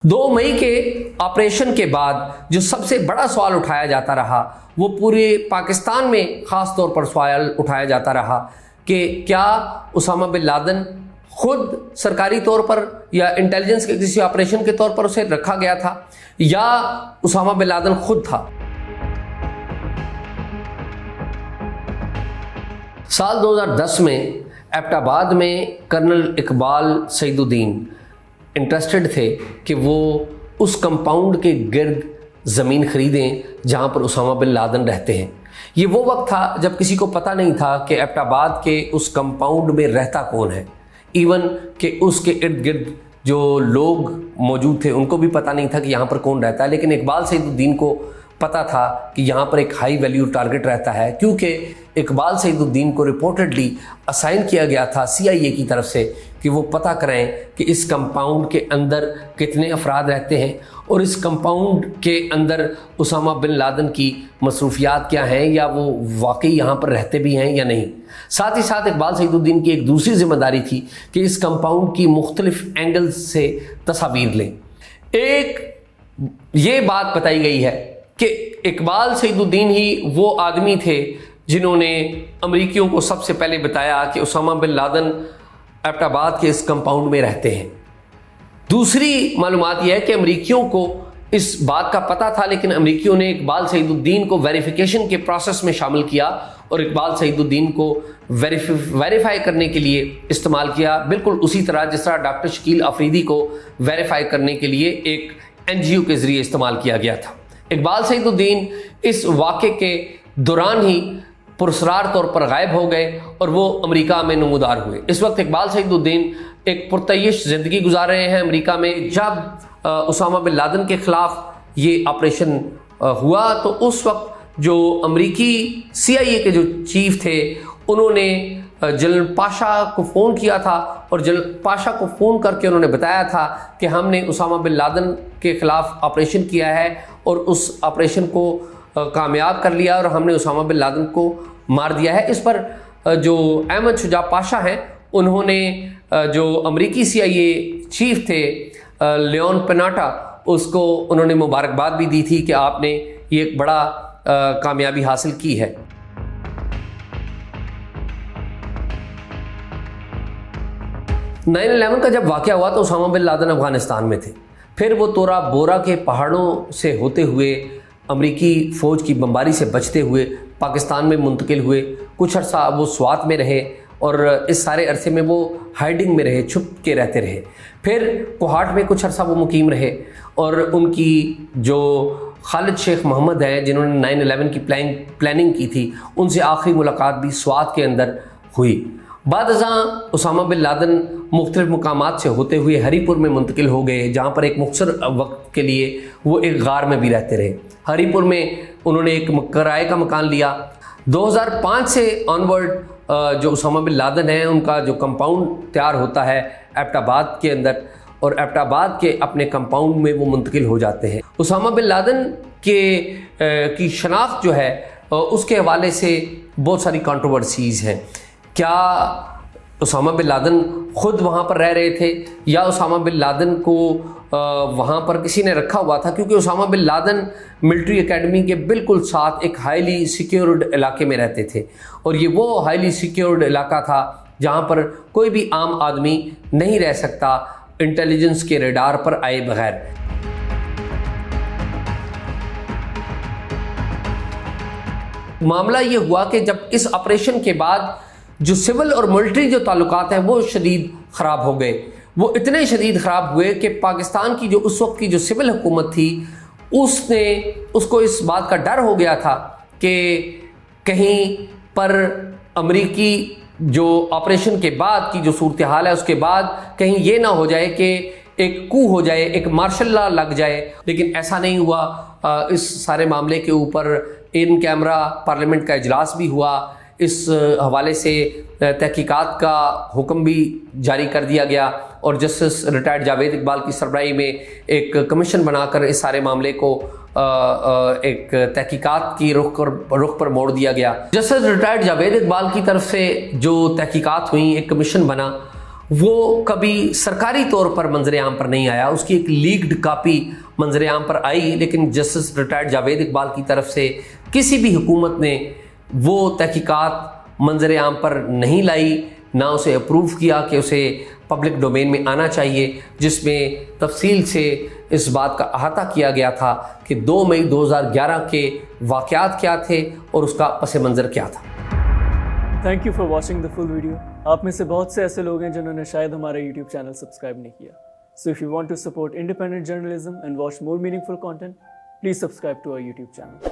2 मई के ऑपरेशन के बाद जो सबसे बड़ा सवाल उठाया जाता रहा वो पूरे पाकिस्तान में ख़ास तौर पर सवाल उठाया जाता रहा कि क्या उसामा बिन लादेन खुद सरकारी तौर पर या इंटेलिजेंस के किसी ऑपरेशन के तौर पर उसे रखा गया था या उसामा बिन लादेन खुद था। साल 2010 में एबटाबाद में कर्नल इकबाल सईदुद्दीन इंटरेस्टेड थे कि वो उस कंपाउंड के गिर्द ज़मीन ख़रीदें जहाँ पर उसामा बिन लादेन रहते हैं। ये वो वक्त था जब किसी को पता नहीं था कि एबटाबाद के उस कंपाउंड में रहता कौन है, इवन कि उसके इर्द गिर्द जो लोग मौजूद थे उनको भी पता नहीं था कि यहाँ पर कौन रहता है। लेकिन इकबाल सईदुद्दीन को पता था कि यहाँ पर एक हाई वैल्यू टारगेट रहता है, क्योंकि इकबाल सईदुद्दीन को रिपोर्टेडली असाइन किया गया था CIA की तरफ से कि वो पता करें कि इस कंपाउंड के अंदर कितने अफराद रहते हैं और इस कंपाउंड के अंदर उसामा बिन लादेन की मसरूफियात क्या हैं, या वो वाकई यहाँ पर रहते भी हैं या नहीं। साथ ही साथ इकबाल सईदुद्दीन की एक दूसरी जिम्मेदारी थी कि इस कंपाउंड की मुख्तलिफ एंगल्स से तस्वीर लें। एक ये बात बताई गई है कि इकबाल सईदुद्दीन ही वो आदमी थे जिन्होंने अमरीकियों को सबसे पहले बताया कि उसामा बिन लादेन एबटाबाद के इस कंपाउंड में रहते हैं। दूसरी मालूमात यह है कि अमरीकियों को इस बात का पता था, लेकिन अमरीकियों ने इकबाल सईदुद्दीन को वेरिफिकेशन के प्रोसेस में शामिल किया और इकबाल सईदुद्दीन को वेरीफाई करने के लिए इस्तेमाल किया, बिल्कुल उसी तरह जिस तरह डॉक्टर शकील अफरीदी को वेरीफाई करने के लिए एक NGO के ज़रिए इस्तेमाल किया गया था। इकबाल सईदुद्दीन इस वाक़े के दौरान ही पुरस्रार तौर पर गायब हो गए और वो अमेरिका में नमूदार हुए। इस वक्त इकबाल सईदुद्दीन एक पुरतयश ज़िंदगी गुजार रहे हैं अमेरिका में। जब उसामा बिन लादेन के ख़िलाफ़ ये ऑपरेशन हुआ तो उस वक्त जो अमरीकी CIA के जो चीफ थे उन्होंने जनरल पाशा को फ़ोन किया था और जनरल पाशा को फ़ोन करके उन्होंने बताया था कि हमने उसामा बिन लादेन के ख़िलाफ़ ऑपरेशन किया है और उस ऑपरेशन को कामयाब कर लिया और हमने उसामा बिन लादेन को मार दिया है। इस पर जो अहमद शुजा पाशा हैं उन्होंने जो अमरीकी CIA चीफ थे लियोन पेनाटा, उसको उन्होंने मुबारकबाद भी दी थी कि आपने ये एक बड़ा कामयाबी हासिल की है। (9/11) का जब वाक़या हुआ तो उसामा बिन लादेन अफ़गानिस्तान में थे। फिर वो तोरा बोरा के पहाड़ों से होते हुए अमरीकी फ़ौज की बमबारी से बचते हुए पाकिस्तान में मुंतकिल हुए। कुछ अर्सा वो स्वात में रहे और इस सारे अरसे में वो हाइडिंग में रहे, छुप के रहते रहे। फिर कोहाट में कुछ अर्सा वो मुकीम रहे और उनकी जो खालिद शेख मोहम्मद हैं जिन्होंने 9/11 की प्लानिंग की थी, उनसे आखिरी मुलाकात भी स्वात के अंदर हुई। बाद अज़ां उसामा बिन लादेन मुख्तलिफ मकामात से होते हुए हरीपुर में मुंतकिल हो गए, जहाँ पर एक मुख्तर वक्त के लिए वो एक गार में भी रहते रहे। हरीपुर में उन्होंने एक किराए का मकान लिया। 2005 से ऑनवर्ड जो उसामा बिन लादेन है उनका जो कंपाउंड तैयार होता है एबटाबाद के अंदर, और एबटाबाद के अपने कंपाउंड में वो मुंतकिल हो जाते हैं। उसामा बिन लादेन की शनाख्त जो है उसके हवाले से बहुत सारी कंट्रोवर्सीज़ हैं। क्या उसामा बिन लादेन ख़ुद वहाँ पर रह रहे थे या उसामा बिन लादेन को वहाँ पर किसी ने रखा हुआ था, क्योंकि Osama bin Laden military academy के बिल्कुल साथ एक हाईली सिक्योर्ड इलाके में रहते थे और ये वो हाईली सिक्योर्ड इलाका था जहाँ पर कोई भी आम आदमी नहीं रह सकता इंटेलिजेंस के रडार पर आए बगैर। मामला ये हुआ कि जब इस ऑपरेशन के बाद जो सिविल और मिलिट्री जो ताल्लुकात हैं वो शदीद ख़राब हो गए। वो इतने शदीद ख़राब हुए कि पाकिस्तान की जो उस वक्त की जो सिविल हुकूमत थी उसको इस बात का डर हो गया था कि कहीं पर अमरीकी जो ऑपरेशन के बाद की जो सूरत हाल है उसके बाद कहीं ये ना हो जाए कि एक कू हो जाए, एक मार्शल लॉ लग जाए। लेकिन ऐसा नहीं हुआ। इस सारे मामले के ऊपर इन कैमरा पार्लियामेंट का इजलास भी हुआ। इस हवाले से तहकीकात का हुक्म भी जारी कर दिया गया और जस्टिस रिटायर्ड जावेद इकबाल की सरबराही में एक कमीशन बनाकर इस सारे मामले को एक तहकीकात की रुख पर मोड़ दिया गया। जस्टिस रिटायर्ड जावेद इकबाल की तरफ से जो तहकीकात हुई, एक कमीशन बना وہ کبھی سرکاری طور پر منظر عام پر نہیں آیا. اس کی ایک لیکڈ کاپی منظر عام پر آئی, لیکن جسٹس ریٹائرڈ جاوید اقبال کی طرف سے کسی بھی حکومت نے وہ تحقیقات منظر عام پر نہیں لائی, نہ اسے اپروو کیا کہ اسے پبلک ڈومین میں آنا چاہیے, جس میں تفصیل سے اس بات کا احاطہ کیا گیا تھا کہ 2 مئی 2011 کے واقعات کیا تھے اور اس کا پس منظر کیا تھا. Thank you for watching the full video. آپ میں سے بہت سے ایسے لوگ ہیں جنہوں نے شاید ہمارا یوٹیوب چینل سبسکرائب نہیں کیا. So if you want to support independent journalism and watch more meaningful content, please subscribe to our YouTube channel.